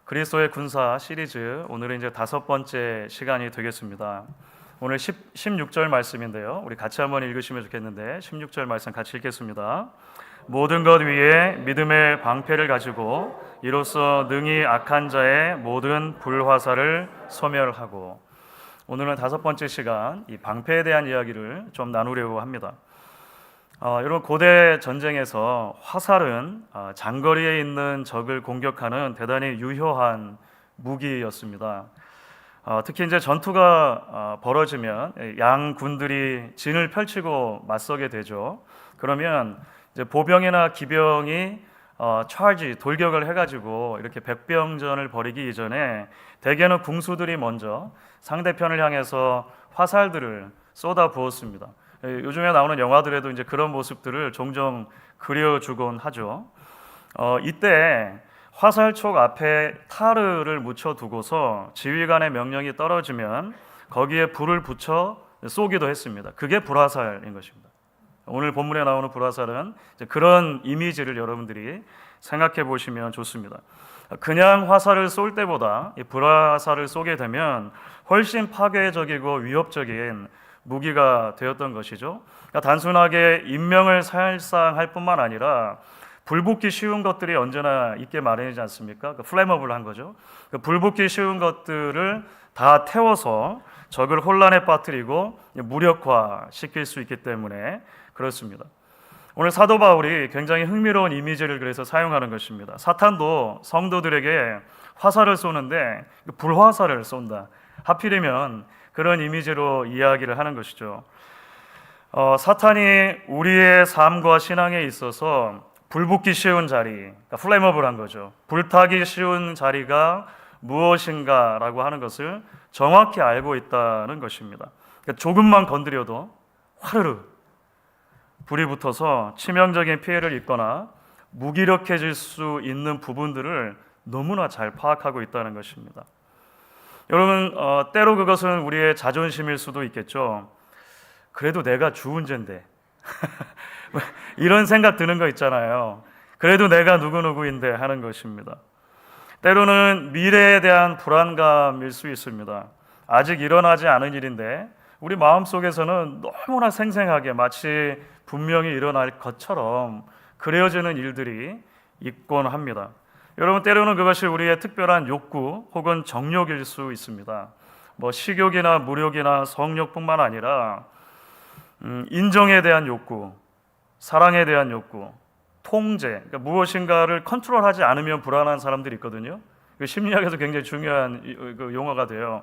그리스도의 군사 시리즈, 오늘은 이제 5번째 시간이 되겠습니다. 오늘 16절 말씀인데요. 우리 같이 한번 읽으시면 좋겠는데 16절 말씀 같이 읽겠습니다. 모든 것 위에 믿음의 방패를 가지고 이로써 능히 악한 자의 모든 불화살을 소멸하고. 오늘은 5번째 시간, 이 방패에 대한 이야기를 좀 나누려고 합니다. 여러분, 고대 전쟁에서 화살은 장거리에 있는 적을 공격하는 대단히 유효한 무기였습니다. 특히 이제 전투가 벌어지면 양 군들이 진을 펼치고 맞서게 되죠. 그러면 이제 보병이나 기병이 돌격을 해가지고 이렇게 백병전을 벌이기 이전에 대개는 궁수들이 먼저 상대편을 향해서 화살들을 쏟아 부었습니다. 요즘에 나오는 영화들에도 이제 그런 모습들을 종종 그려주곤 하죠. 이때 화살촉 앞에 타르를 묻혀두고서 지휘관의 명령이 떨어지면 거기에 불을 붙여 쏘기도 했습니다. 그게 불화살인 것입니다. 오늘 본문에 나오는 불화살은 그런 이미지를 여러분들이 생각해 보시면 좋습니다. 그냥 화살을 쏠 때보다 이 불화살을 쏘게 되면 훨씬 파괴적이고 위협적인 무기가 되었던 것이죠. 그러니까 단순하게 인명을 살상할 뿐만 아니라 불붙기 쉬운 것들이 언제나 있게 마련이지 않습니까? 플레머블한 거죠. 불붙기 쉬운 것들을 다 태워서 적을 혼란에 빠뜨리고 무력화시킬 수 있기 때문에 그렇습니다. 오늘 사도 바울이 굉장히 흥미로운 이미지를 그래서 사용하는 것입니다. 사탄도 성도들에게 화살을 쏘는데 불화살을 쏜다. 하필이면 그런 이미지로 이야기를 하는 것이죠. 사탄이 우리의 삶과 신앙에 있어서 불붙기 쉬운 자리, 그러니까 플레이머블한 거죠. 불타기 쉬운 자리가 무엇인가라고 하는 것을 정확히 알고 있다는 것입니다. 그러니까 조금만 건드려도 화르르 불이 붙어서 치명적인 피해를 입거나 무기력해질 수 있는 부분들을 너무나 잘 파악하고 있다는 것입니다. 여러분, 때로 그것은 우리의 자존심일 수도 있겠죠. 그래도 내가 주운제인데 이런 생각 드는 거 있잖아요. 그래도 내가 누구누구인데 하는 것입니다. 때로는 미래에 대한 불안감일 수 있습니다. 아직 일어나지 않은 일인데 우리 마음속에서는 너무나 생생하게 마치 분명히 일어날 것처럼 그려지는 일들이 있곤 합니다. 여러분, 때로는 그것이 우리의 특별한 욕구 혹은 정욕일 수 있습니다. 식욕이나 무력이나 성욕뿐만 아니라 인정에 대한 욕구, 사랑에 대한 욕구, 통제, 그러니까 무엇인가를 컨트롤하지 않으면 불안한 사람들이 있거든요. 심리학에서 굉장히 중요한 용어가 돼요.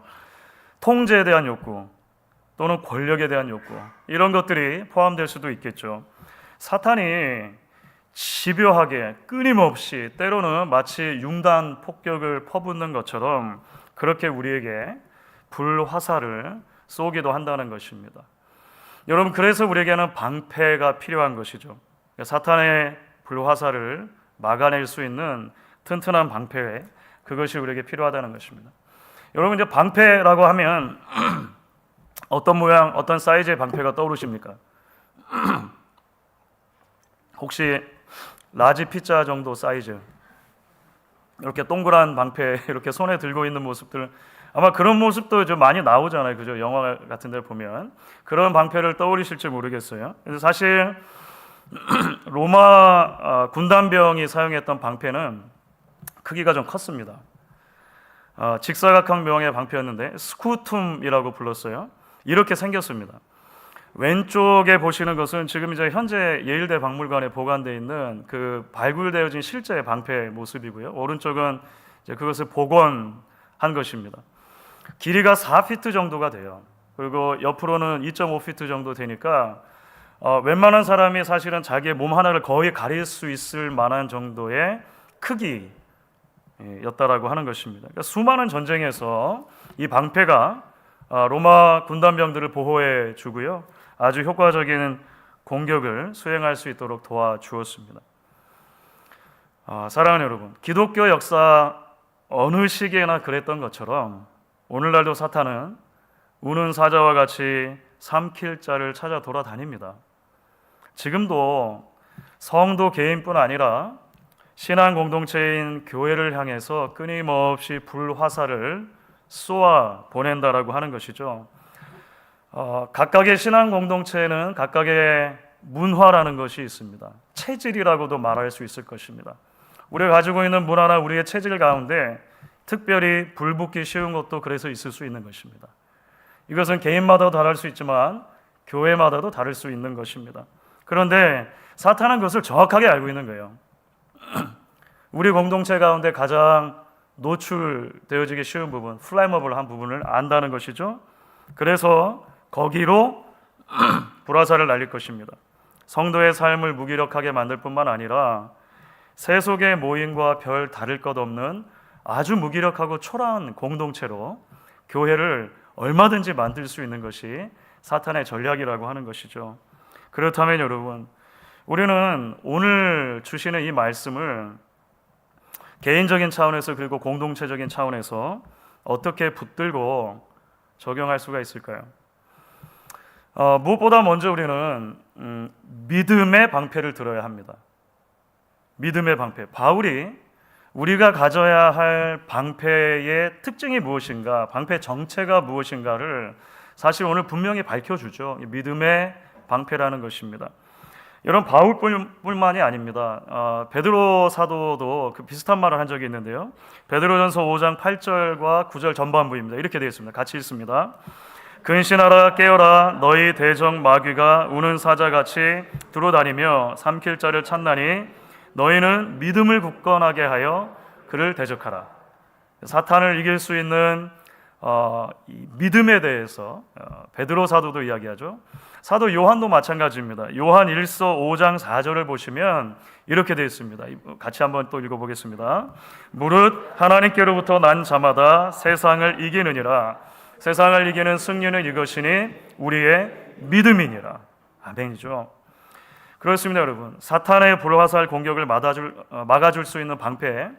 통제에 대한 욕구 또는 권력에 대한 욕구, 이런 것들이 포함될 수도 있겠죠. 사탄이 집요하게 끊임없이 때로는 마치 융단 폭격을 퍼붓는 것처럼 그렇게 우리에게 불화살을 쏘기도 한다는 것입니다. 여러분, 그래서 우리에게는 방패가 필요한 것이죠. 사탄의 불화살을 막아낼 수 있는 튼튼한 방패, 그것이 우리에게 필요하다는 것입니다. 여러분, 이제 방패라고 하면 어떤 모양, 어떤 사이즈의 방패가 떠오르십니까? 혹시 라지 피자 정도 사이즈, 이렇게 동그란 방패 이렇게 손에 들고 있는 모습들, 아마 그런 모습도 좀 많이 나오잖아요, 그죠? 영화 같은 데 보면 그런 방패를 떠올리실지 모르겠어요. 그래서 사실 로마 군단병이 사용했던 방패는 크기가 좀 컸습니다. 직사각형명의 방패였는데 스쿠툼이라고 불렀어요. 이렇게 생겼습니다. 왼쪽에 보시는 것은 지금 이제 현재 예일대 박물관에 보관되어 있는 그 발굴되어진 실제 방패 모습이고요. 오른쪽은 이제 그것을 복원한 것입니다. 길이가 4피트 정도가 돼요. 그리고 옆으로는 2.5피트 정도 되니까 웬만한 사람이 사실은 자기의 몸 하나를 거의 가릴 수 있을 만한 정도의 크기였다라고 하는 것입니다. 그러니까 수많은 전쟁에서 이 방패가 로마 군단병들을 보호해 주고요, 아주 효과적인 공격을 수행할 수 있도록 도와주었습니다. 사랑하는 여러분, 기독교 역사 어느 시기에나 그랬던 것처럼 오늘날도 사탄은 우는 사자와 같이 삼킬 자를 찾아 돌아다닙니다. 지금도 성도 개인뿐 아니라 신앙 공동체인 교회를 향해서 끊임없이 불화살을 쏘아 보낸다라고 하는 것이죠. 각각의 신앙 공동체에는 각각의 문화라는 것이 있습니다. 체질이라고도 말할 수 있을 것입니다. 우리가 가지고 있는 문화나 우리의 체질 가운데 특별히 불붙기 쉬운 것도 그래서 있을 수 있는 것입니다. 이것은 개인마다도 다를 수 있지만 교회마다도 다를 수 있는 것입니다. 그런데 사탄은 그것을 정확하게 알고 있는 거예요. 우리 공동체 가운데 가장 노출되어지기 쉬운 부분, 플레이머블한 부분을 안다는 것이죠. 그래서 거기로 불화살을 날릴 것입니다. 성도의 삶을 무기력하게 만들 뿐만 아니라 세속의 모임과 별 다를 것 없는 아주 무기력하고 초라한 공동체로 교회를 얼마든지 만들 수 있는 것이 사탄의 전략이라고 하는 것이죠. 그렇다면 여러분, 우리는 오늘 주시는 이 말씀을 개인적인 차원에서 그리고 공동체적인 차원에서 어떻게 붙들고 적용할 수가 있을까요? 무엇보다 먼저 우리는 믿음의 방패를 들어야 합니다. 믿음의 방패. 바울이 우리가 가져야 할 방패의 특징이 무엇인가, 방패 정체가 무엇인가를 사실 오늘 분명히 밝혀주죠. 믿음의 방패라는 것입니다. 여러분, 바울뿐만이 아닙니다. 베드로 사도도 그 비슷한 말을 한 적이 있는데요. 베드로전서 5장 8절과 9절 전반부입니다. 이렇게 되어 있습니다. 같이 읽습니다. 근신하라, 깨어라, 너희 대적 마귀가 우는 사자같이 두루다니며 삼킬 자를 찾나니 너희는 믿음을 굳건하게 하여 그를 대적하라. 사탄을 이길 수 있는 이 믿음에 대해서 베드로 사도도 이야기하죠. 사도 요한도 마찬가지입니다. 요한 1서 5장 4절을 보시면 이렇게 되어 있습니다. 같이 한번 또 읽어보겠습니다. 무릇 하나님께로부터 난 자마다 세상을 이기느니라. 세상을 이기는 승리는 이것이니 우리의 믿음이니라. 아멘이죠. 그렇습니다, 여러분. 사탄의 불화살 공격을 막아줄 수 있는 방패,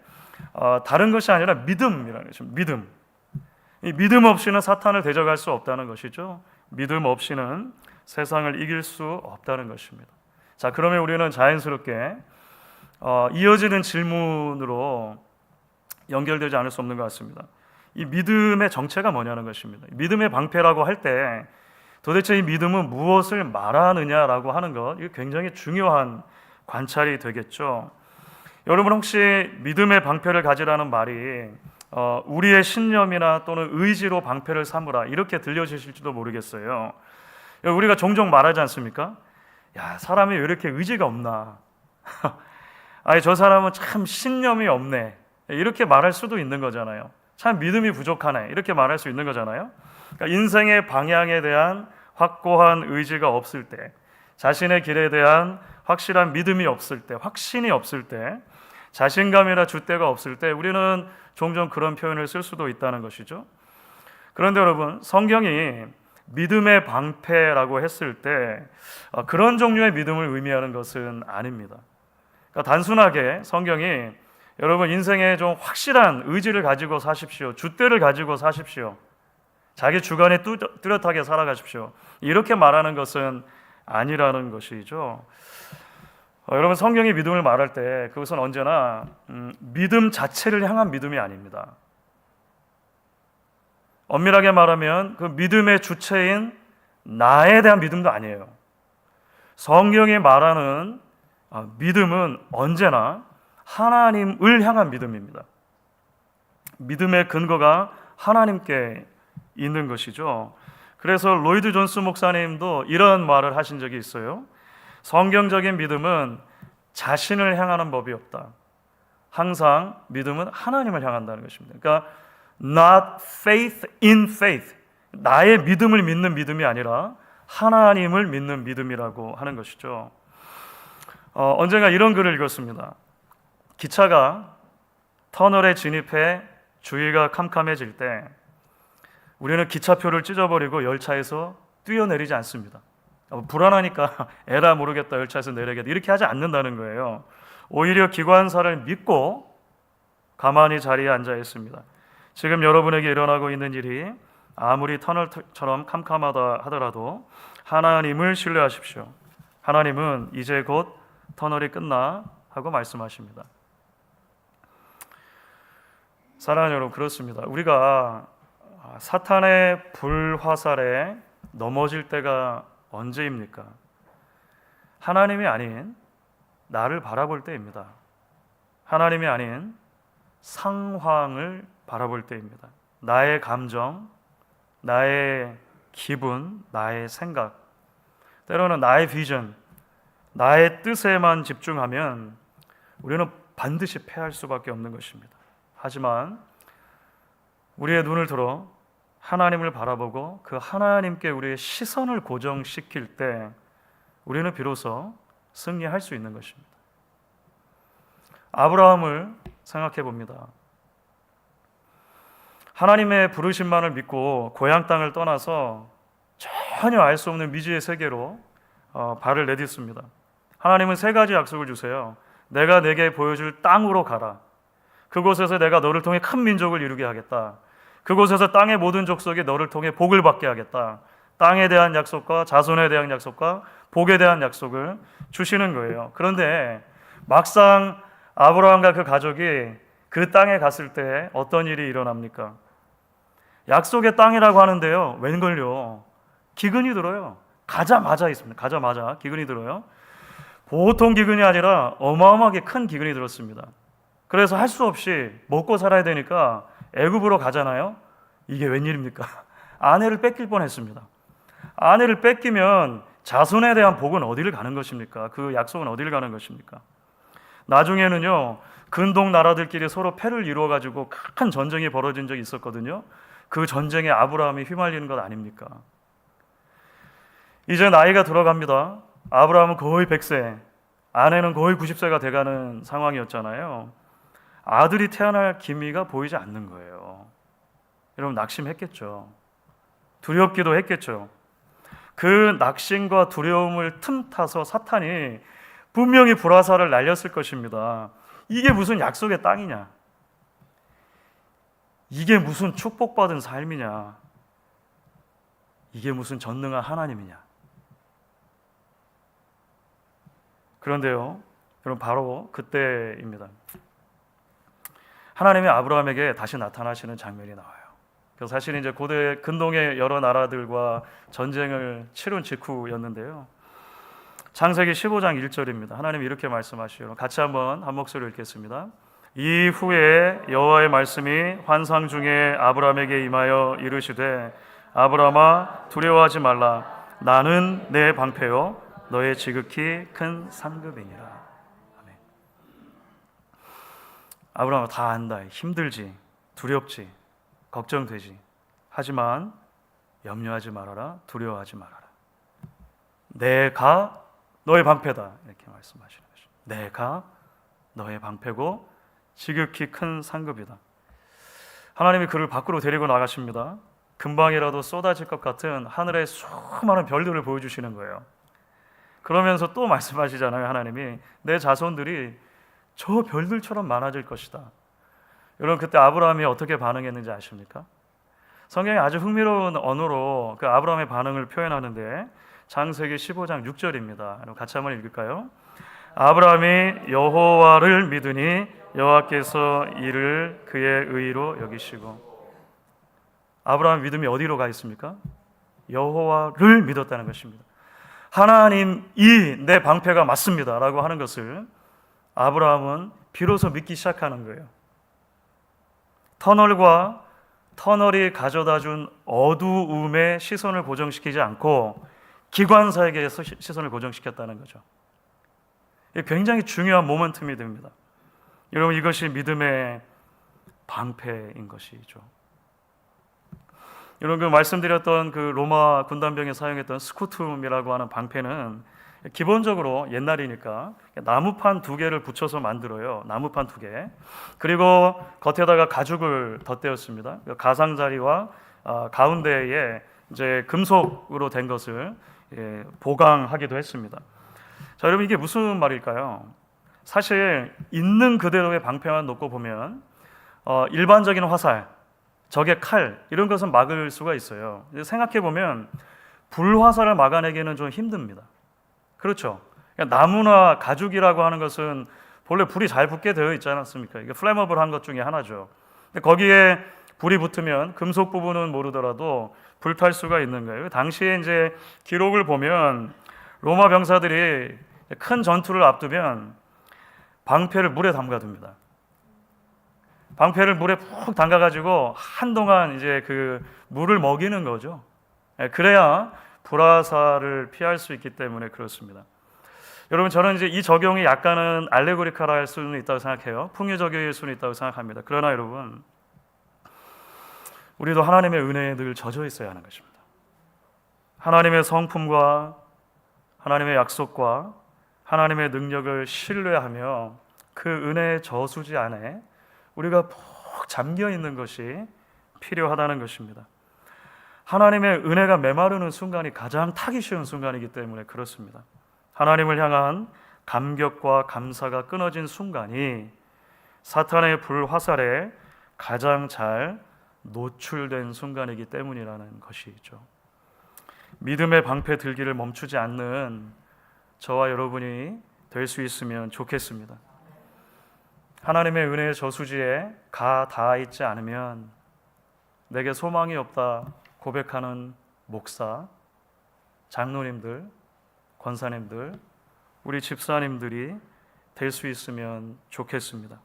다른 것이 아니라 믿음이라는 것입니다. 믿음. 이 믿음 없이는 사탄을 대적할 수 없다는 것이죠. 믿음 없이는 세상을 이길 수 없다는 것입니다. 자, 그러면 우리는 자연스럽게 이어지는 질문으로 연결되지 않을 수 없는 것 같습니다. 이 믿음의 정체가 뭐냐는 것입니다. 믿음의 방패라고 할 때 도대체 이 믿음은 무엇을 말하느냐라고 하는 것, 이게 굉장히 중요한 관찰이 되겠죠. 여러분, 혹시 믿음의 방패를 가지라는 말이 우리의 신념이나 또는 의지로 방패를 삼으라 이렇게 들려지실지도 모르겠어요. 우리가 종종 말하지 않습니까? 야, 사람이 왜 이렇게 의지가 없나? 아니, 저 사람은 참 신념이 없네. 이렇게 말할 수도 있는 거잖아요. 참 믿음이 부족하네. 이렇게 말할 수 있는 거잖아요. 그러니까 인생의 방향에 대한 확고한 의지가 없을 때, 자신의 길에 대한 확실한 믿음이 없을 때, 확신이 없을 때, 자신감이나 줏대가 없을 때 우리는 종종 그런 표현을 쓸 수도 있다는 것이죠. 그런데 여러분, 성경이 믿음의 방패라고 했을 때 그런 종류의 믿음을 의미하는 것은 아닙니다. 그러니까 단순하게 성경이 여러분 인생에 좀 확실한 의지를 가지고 사십시오, 줏대를 가지고 사십시오, 자기 주관에 뚜렷하게 살아가십시오, 이렇게 말하는 것은 아니라는 것이죠. 여러분, 성경이 믿음을 말할 때 그것은 언제나 믿음 자체를 향한 믿음이 아닙니다. 엄밀하게 말하면 그 믿음의 주체인 나에 대한 믿음도 아니에요. 성경이 말하는 믿음은 언제나 하나님을 향한 믿음입니다. 믿음의 근거가 하나님께 있는 것이죠. 그래서 로이드 존스 목사님도 이런 말을 하신 적이 있어요. 성경적인 믿음은 자신을 향하는 법이 없다. 항상 믿음은 하나님을 향한다는 것입니다. 그러니까 not faith in faith, 나의 믿음을 믿는 믿음이 아니라 하나님을 믿는 믿음이라고 하는 것이죠. 언젠가 이런 글을 읽었습니다. 기차가 터널에 진입해 주위가 캄캄해질 때 우리는 기차표를 찢어버리고 열차에서 뛰어내리지 않습니다. 불안하니까 에라 모르겠다, 열차에서 내려야겠다, 이렇게 하지 않는다는 거예요. 오히려 기관사를 믿고 가만히 자리에 앉아 있습니다. 지금 여러분에게 일어나고 있는 일이 아무리 터널처럼 캄캄하다 하더라도 하나님을 신뢰하십시오. 하나님은 이제 곧 터널이 끝나 하고 말씀하십니다. 사랑하는 여러분, 그렇습니다. 우리가 사탄의 불화살에 넘어질 때가 언제입니까? 하나님이 아닌 나를 바라볼 때입니다. 하나님이 아닌 상황을 바라볼 때입니다. 나의 감정, 나의 기분, 나의 생각, 때로는 나의 비전, 나의 뜻에만 집중하면 우리는 반드시 패할 수밖에 없는 것입니다. 하지만 우리의 눈을 들어 하나님을 바라보고 그 하나님께 우리의 시선을 고정시킬 때 우리는 비로소 승리할 수 있는 것입니다. 아브라함을 생각해 봅니다. 하나님의 부르심만을 믿고 고향 땅을 떠나서 전혀 알 수 없는 미지의 세계로 발을 내딛습니다. 하나님은 세 가지 약속을 주세요. 내가 내게 보여줄 땅으로 가라. 그곳에서 내가 너를 통해 큰 민족을 이루게 하겠다. 그곳에서 땅의 모든 족속이 너를 통해 복을 받게 하겠다. 땅에 대한 약속과 자손에 대한 약속과 복에 대한 약속을 주시는 거예요. 그런데 막상 아브라함과 그 가족이 그 땅에 갔을 때 어떤 일이 일어납니까? 약속의 땅이라고 하는데요, 웬걸요, 기근이 들어요. 가자마자 있습니다. 가자마자 기근이 들어요. 보통 기근이 아니라 어마어마하게 큰 기근이 들었습니다. 그래서 할 수 없이 먹고 살아야 되니까 애굽으로 가잖아요. 이게 웬일입니까? 아내를 뺏길 뻔했습니다. 아내를 뺏기면 자손에 대한 복은 어디를 가는 것입니까? 그 약속은 어디를 가는 것입니까? 나중에는요, 근동 나라들끼리 서로 패를 이루어가지고 큰 전쟁이 벌어진 적이 있었거든요. 그 전쟁에 아브라함이 휘말리는 것 아닙니까? 이제 나이가 들어갑니다. 아브라함은 거의 100세, 아내는 거의 90세가 돼가는 상황이었잖아요. 아들이 태어날 기미가 보이지 않는 거예요. 여러분, 낙심했겠죠. 두렵기도 했겠죠. 그 낙심과 두려움을 틈타서 사탄이 분명히 불화살을 날렸을 것입니다. 이게 무슨 약속의 땅이냐? 이게 무슨 축복받은 삶이냐? 이게 무슨 전능한 하나님이냐? 그런데요, 여러분, 바로 그때입니다. 하나님이 아브라함에게 다시 나타나시는 장면이 나와요. 그래서 사실 이제 고대 근동의 여러 나라들과 전쟁을 치룬 직후였는데요. 창세기 15장 1절입니다. 하나님이 이렇게 말씀하시요. 같이 한번 한 목소리로 읽겠습니다. 이후에 여호와의 말씀이 환상 중에 아브라함에게 임하여 이르시되 아브라함아 두려워하지 말라. 나는 내 방패요 너의 지극히 큰 상급이니라. 아멘. 아브라함아, 다 안다. 힘들지, 두렵지, 걱정되지. 하지만 염려하지 말아라. 두려워하지 말아라. 내가 너의 방패다. 이렇게 말씀하시는 것입니다. 내가 너의 방패고 지극히 큰 상급이다. 하나님이 그를 밖으로 데리고 나가십니다. 금방이라도 쏟아질 것 같은 하늘의 수많은 별들을 보여주시는 거예요. 그러면서 또 말씀하시잖아요. 하나님이 내 자손들이 저 별들처럼 많아질 것이다. 여러분, 그때 아브라함이 어떻게 반응했는지 아십니까? 성경이 아주 흥미로운 언어로 그 아브라함의 반응을 표현하는데 창세기 15장 6절입니다. 같이 한번 읽을까요? 아브라함이 여호와를 믿으니 여호와께서 이를 그의 의로 여기시고. 아브라함 믿음이 어디로 가 있습니까? 여호와를 믿었다는 것입니다. 하나님이 내 방패가 맞습니다 라고 하는 것을 아브라함은 비로소 믿기 시작하는 거예요. 터널이 가져다준 어두움에 시선을 고정시키지 않고 기관사에게 시선을 고정시켰다는 거죠. 굉장히 중요한 모멘텀이 됩니다. 여러분, 이것이 믿음의 방패인 것이죠. 여러분, 그 말씀드렸던 그 로마 군단병에 사용했던 스쿠툼이라고 하는 방패는 기본적으로 옛날이니까 나무판 2개를 붙여서 만들어요. 나무판 2개. 그리고 겉에다가 가죽을 덧대었습니다. 가상자리와 가운데에 이제 금속으로 된 것을 보강하기도 했습니다. 자, 여러분, 이게 무슨 말일까요? 사실 있는 그대로의 방패만 놓고 보면 일반적인 화살, 적의 칼, 이런 것은 막을 수가 있어요. 생각해 보면 불화살을 막아내기는 좀 힘듭니다. 그렇죠? 나무나 가죽이라고 하는 것은 본래 불이 잘 붙게 되어 있지 않았습니까? 이게 플레머블한 것 중에 하나죠. 근데 거기에 불이 붙으면 금속 부분은 모르더라도 불탈 수가 있는 거예요. 당시에 이제 기록을 보면 로마 병사들이 큰 전투를 앞두면 방패를 물에 담가둡니다. 방패를 물에 푹 담가가지고 한동안 이제 그 물을 먹이는 거죠. 그래야 불화살을 피할 수 있기 때문에 그렇습니다. 여러분, 저는 이제 이 적용이 약간은 알레고리카할 수는 있다고 생각해요. 풍요적일 수는 있다고 생각합니다. 그러나 여러분, 우리도 하나님의 은혜에 늘 젖어 있어야 하는 것입니다. 하나님의 성품과 하나님의 약속과 하나님의 능력을 신뢰하며 그 은혜의 저수지 안에 우리가 푹 잠겨 있는 것이 필요하다는 것입니다. 하나님의 은혜가 메마르는 순간이 가장 타기 쉬운 순간이기 때문에 그렇습니다. 하나님을 향한 감격과 감사가 끊어진 순간이 사탄의 불화살에 가장 잘 노출된 순간이기 때문이라는 것이죠. 믿음의 방패 들기를 멈추지 않는 저와 여러분이 될 수 있으면 좋겠습니다. 하나님의 은혜의 저수지에 가 닿아 있지 않으면 내게 소망이 없다 고백하는 목사, 장로님들, 권사님들, 우리 집사님들이 될 수 있으면 좋겠습니다.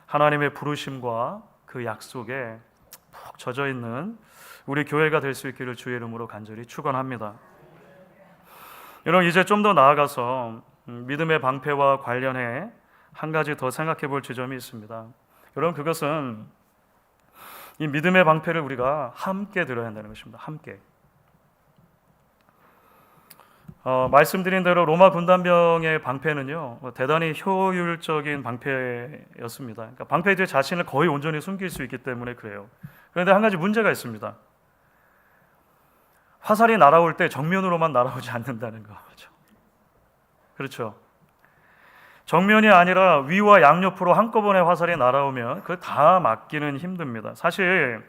하나님의 부르심과 그 약속에 푹 젖어 있는 우리 교회가 될 수 있기를 주의 이름으로 간절히 축원합니다. 여러분, 이제 좀 더 나아가서 믿음의 방패와 관련해 한 가지 더 생각해 볼 지점이 있습니다. 여러분, 그것은 이 믿음의 방패를 우리가 함께 들어야 한다는 것입니다. 함께. 말씀드린 대로 로마 군단병의 방패는요, 대단히 효율적인 방패였습니다. 그러니까 방패 뒤에 자신을 거의 온전히 숨길 수 있기 때문에 그래요. 그런데 한 가지 문제가 있습니다. 화살이 날아올 때 정면으로만 날아오지 않는다는 거죠. 그렇죠. 정면이 아니라 위와 양옆으로 한꺼번에 화살이 날아오면 그걸 다 막기는 힘듭니다. 사실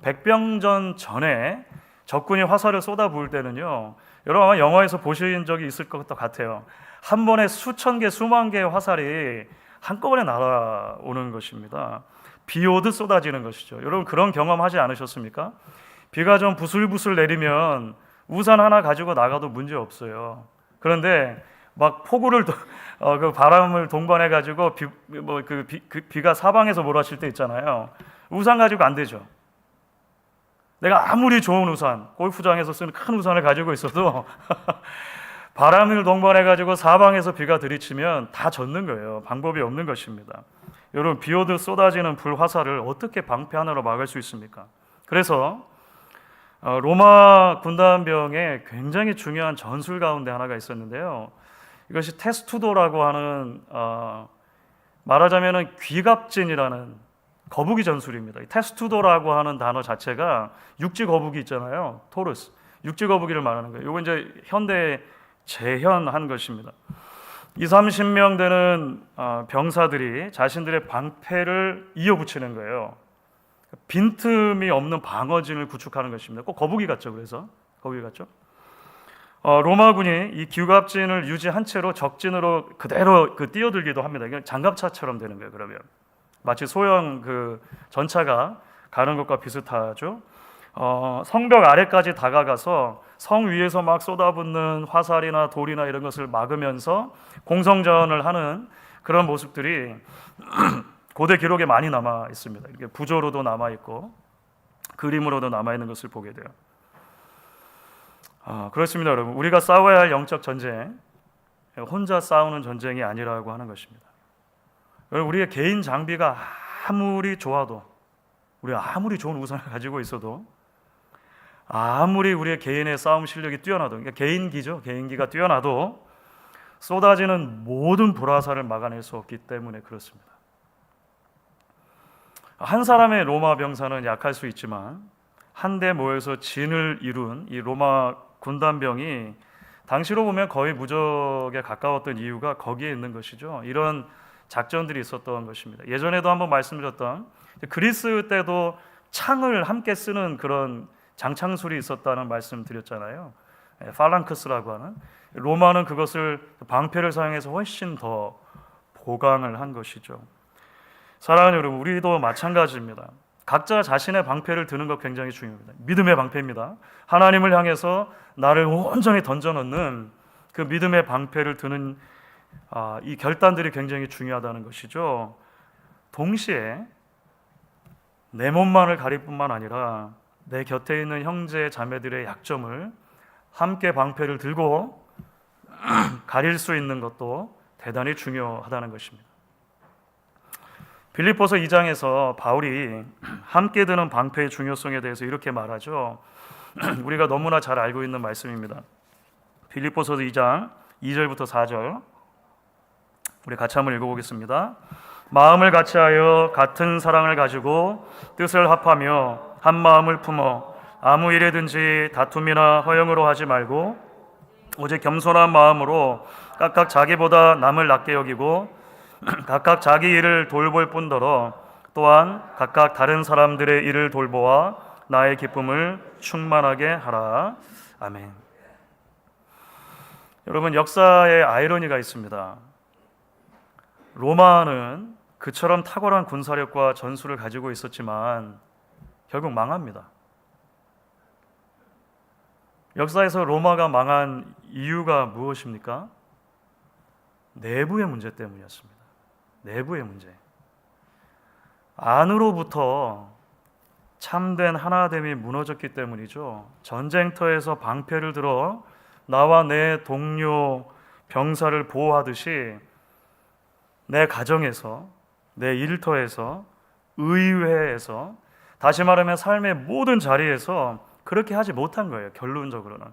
백병전 전에 적군이 화살을 쏟아부을 때는요, 여러분 아마 영화에서 보신 적이 있을 것 같아요. 한 번에 수천 개, 수만 개의 화살이 한꺼번에 날아오는 것입니다. 비 오듯 쏟아지는 것이죠. 여러분, 그런 경험하지 않으셨습니까? 비가 좀 부슬부슬 내리면 우산 하나 가지고 나가도 문제 없어요. 그런데 막 폭우를 그 바람을 동반해 가지고 비가 사방에서 몰아칠 때 있잖아요. 우산 가지고 안 되죠. 내가 아무리 좋은 우산, 골프장에서 쓰는 큰 우산을 가지고 있어도 바람을 동반해 가지고 사방에서 비가 들이치면 다 젖는 거예요. 방법이 없는 것입니다. 여러분, 비 오듯 쏟아지는 불화살을 어떻게 방패 하나로 막을 수 있습니까? 그래서 로마 군단병에 굉장히 중요한 전술 가운데 하나가 있었는데요. 이것이 테스투도라고 하는 말하자면은 귀갑진이라는 거북이 전술입니다. 테스투도라고 하는 단어 자체가 육지 거북이 있잖아요. 토르스. 육지 거북이를 말하는 거예요. 이거 이제 현대에 재현한 것입니다. 20-30명 되는 병사들이 자신들의 방패를 이어붙이는 거예요. 빈틈이 없는 방어진을 구축하는 것입니다. 꼭 거북이 같죠. 그래서 거북이 같죠. 로마군이 이 규갑진을 유지한 채로 적진으로 그대로 뛰어들기도 합니다. 이게 장갑차처럼 되는 거예요. 그러면 마치 소형 그 전차가 가는 것과 비슷하죠. 성벽 아래까지 다가가서 성 위에서 막 쏟아붓는 화살이나 돌이나 이런 것을 막으면서 공성전을 하는 그런 모습들이 고대 기록에 많이 남아 있습니다. 이렇게 부조로도 남아 있고 그림으로도 남아 있는 것을 보게 돼요. 그렇습니다, 여러분. 우리가 싸워야 할 영적 전쟁, 혼자 싸우는 전쟁이 아니라고 하는 것입니다. 여러분, 우리의 개인 장비가 아무리 좋아도, 우리가 아무리 좋은 우산을 가지고 있어도, 아무리 우리의 개인의 싸움 실력이 뛰어나도, 그러니까 개인기죠. 개인기가 뛰어나도 쏟아지는 모든 불화살을 막아낼 수 없기 때문에 그렇습니다. 한 사람의 로마 병사는 약할 수 있지만 한데 모여서 진을 이룬 이 로마 군단병이 당시로 보면 거의 무적에 가까웠던 이유가 거기에 있는 것이죠. 이런 작전들이 있었던 것입니다. 예전에도 한번 말씀드렸던 그리스 때도 창을 함께 쓰는 그런 장창술이 있었다는 말씀 드렸잖아요. 팔랑크스라고 하는. 로마는 그것을 방패를 사용해서 훨씬 더 보강을 한 것이죠. 사랑하는 여러분, 우리도 마찬가지입니다. 각자 자신의 방패를 드는 것 굉장히 중요합니다. 믿음의 방패입니다. 하나님을 향해서 나를 온전히 던져놓는 그 믿음의 방패를 드는 이 결단들이 굉장히 중요하다는 것이죠. 동시에 내 몸만을 가릴 뿐만 아니라 내 곁에 있는 형제 자매들의 약점을 함께 방패를 들고 가릴 수 있는 것도 대단히 중요하다는 것입니다. 빌립보서 2장에서 바울이 함께 드는 방패의 중요성에 대해서 이렇게 말하죠. 우리가 너무나 잘 알고 있는 말씀입니다. 빌립보서 2장 2절부터 4절 우리 같이 한번 읽어보겠습니다. 마음을 같이하여 같은 사랑을 가지고 뜻을 합하며 한 마음을 품어 아무 일에든지 다툼이나 허영으로 하지 말고 오직 겸손한 마음으로 각각 자기보다 남을 낮게 여기고 각각 자기 일을 돌볼 뿐더러 또한 각각 다른 사람들의 일을 돌보아 나의 기쁨을 충만하게 하라. 아멘. 여러분, 역사에 아이러니가 있습니다. 로마는 그처럼 탁월한 군사력과 전술을 가지고 있었지만 결국 망합니다. 역사에서 로마가 망한 이유가 무엇입니까? 내부의 문제 때문이었습니다. 내부의 문제. 안으로부터 참된 하나됨이 무너졌기 때문이죠. 전쟁터에서 방패를 들어 나와 내 동료 병사를 보호하듯이 내 가정에서, 내 일터에서, 의회에서, 다시 말하면 삶의 모든 자리에서 그렇게 하지 못한 거예요. 결론적으로는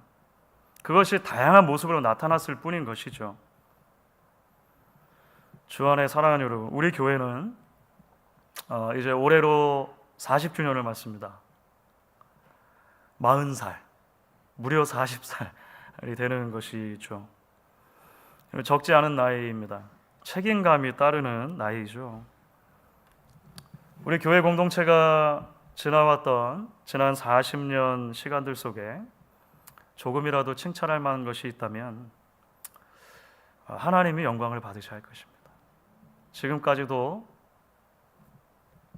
그것이 다양한 모습으로 나타났을 뿐인 것이죠. 주 안에 사랑하는 여러분, 우리 교회는 이제 올해로 40주년을 맞습니다. 40살, 무려 40살이 되는 것이죠. 적지 않은 나이입니다. 책임감이 따르는 나이죠. 우리 교회 공동체가 지나왔던 지난 40년 시간들 속에 조금이라도 칭찬할 만한 것이 있다면 하나님이 영광을 받으셔야 할 것입니다. 지금까지도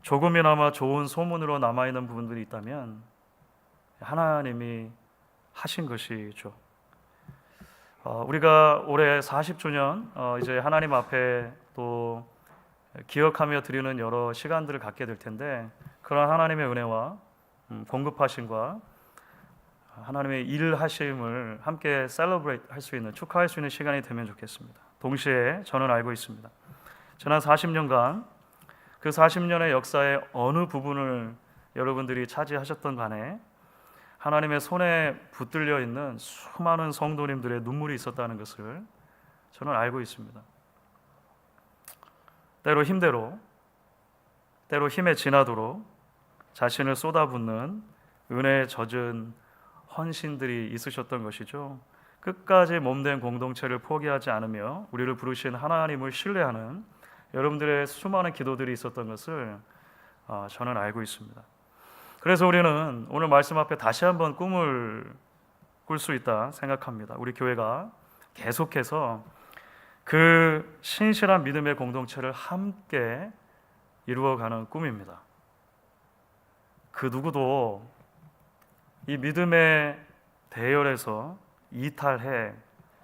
조금이나마 좋은 소문으로 남아있는 부분들이 있다면 하나님이 하신 것이죠. 우리가 올해 40주년 이제 하나님 앞에 또 기억하며 드리는 여러 시간들을 갖게 될 텐데, 그런 하나님의 은혜와 공급하심과 하나님의 일하심을 함께 셀러브레이트 할 수 있는, 축하할 수 있는 시간이 되면 좋겠습니다. 동시에 저는 알고 있습니다. 지난 40년간 그 40년의 역사의 어느 부분을 여러분들이 차지하셨던 간에 하나님의 손에 붙들려 있는 수많은 성도님들의 눈물이 있었다는 것을 저는 알고 있습니다. 때로 힘대로, 때로 힘에 지나도록 자신을 쏟아붓는 은혜에 젖은 헌신들이 있으셨던 것이죠. 끝까지 몸된 공동체를 포기하지 않으며 우리를 부르신 하나님을 신뢰하는 여러분들의 수많은 기도들이 있었던 것을 저는 알고 있습니다. 그래서 우리는 오늘 말씀 앞에 다시 한번 꿈을 꿀 수 있다 생각합니다. 우리 교회가 계속해서 그 신실한 믿음의 공동체를 함께 이루어가는 꿈입니다. 그 누구도 이 믿음의 대열에서 이탈해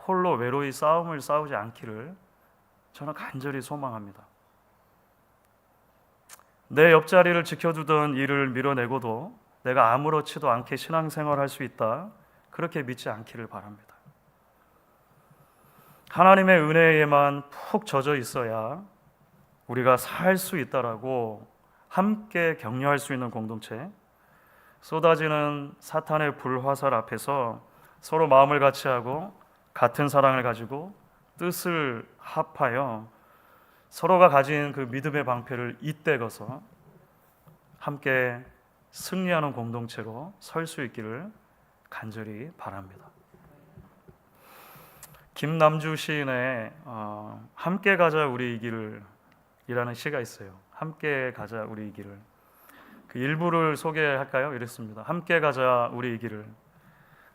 홀로 외로이 싸움을 싸우지 않기를 저는 간절히 소망합니다. 내 옆자리를 지켜주던 일을 밀어내고도 내가 아무렇지도 않게 신앙생활할 수 있다, 그렇게 믿지 않기를 바랍니다. 하나님의 은혜에만 푹 젖어 있어야 우리가 살 수 있다라고 함께 격려할 수 있는 공동체, 쏟아지는 사탄의 불화살 앞에서 서로 마음을 같이하고 같은 사랑을 가지고 뜻을 합하여 서로가 가진 그 믿음의 방패를 잇대고서 함께 승리하는 공동체로 설 수 있기를 간절히 바랍니다. 김남주 시인의 함께 가자 우리 이 길을 이라는 시가 있어요. 함께 가자 우리 이 길을. 그 일부를 소개할까요? 이랬습니다. 함께 가자 우리 이 길을.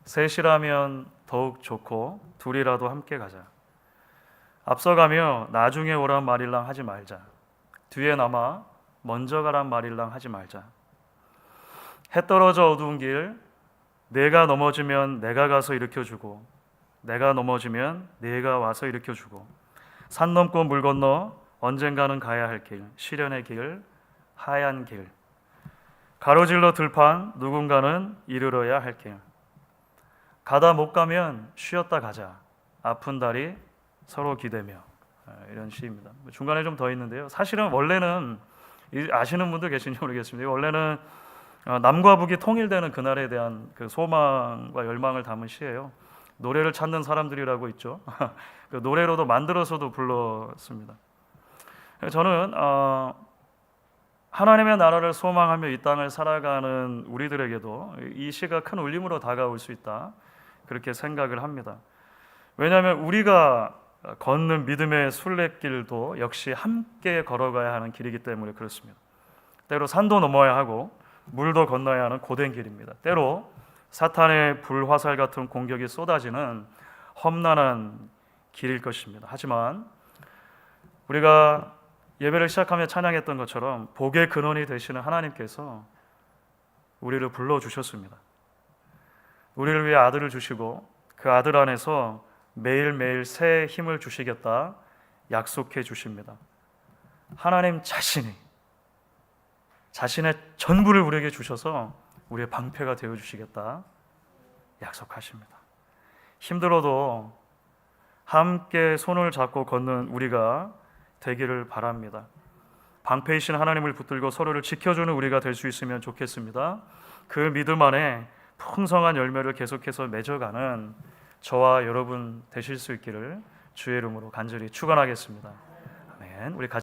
셋이라면 더욱 좋고 둘이라도 함께 가자. 앞서가며 나중에 오란 말일랑 하지 말자. 뒤에 남아 먼저 가란 말일랑 하지 말자. 해 떨어져 어두운 길, 내가 넘어지면 내가 가서 일으켜주고, 내가 넘어지면 내가 와서 일으켜주고, 산 넘고 물 건너 언젠가는 가야 할 길, 시련의 길, 하얀 길, 가로질러 들판 누군가는 이르러야 할 길, 가다 못 가면 쉬었다 가자, 아픈 다리 서로 기대며. 이런 시입니다. 중간에 좀 더 있는데요. 사실은 원래는 아시는 분들 계신지 모르겠습니다. 원래는 남과 북이 통일되는 그날에 대한 그 소망과 열망을 담은 시예요. 노래를 찾는 사람들이라고 있죠. 그 노래로도 만들어서도 불렀습니다. 저는 하나님의 나라를 소망하며 이 땅을 살아가는 우리들에게도 이 시가 큰 울림으로 다가올 수 있다, 그렇게 생각을 합니다. 왜냐하면 우리가 걷는 믿음의 순례길도 역시 함께 걸어가야 하는 길이기 때문에 그렇습니다. 때로 산도 넘어야 하고 물도 건너야 하는 고된 길입니다. 때로 사탄의 불화살 같은 공격이 쏟아지는 험난한 길일 것입니다. 하지만 우리가 예배를 시작하며 찬양했던 것처럼 복의 근원이 되시는 하나님께서 우리를 불러주셨습니다. 우리를 위해 아들을 주시고 그 아들 안에서 매일매일 새 힘을 주시겠다 약속해 주십니다. 하나님 자신이 자신의 전부를 우리에게 주셔서 우리의 방패가 되어 주시겠다 약속하십니다. 힘들어도 함께 손을 잡고 걷는 우리가 되기를 바랍니다. 방패이신 하나님을 붙들고 서로를 지켜주는 우리가 될 수 있으면 좋겠습니다. 그 믿음 안에 풍성한 열매를 계속해서 맺어가는 저와 여러분 되실 수 있기를 주의 이름으로 간절히 축원하겠습니다. 아멘. 우리 같이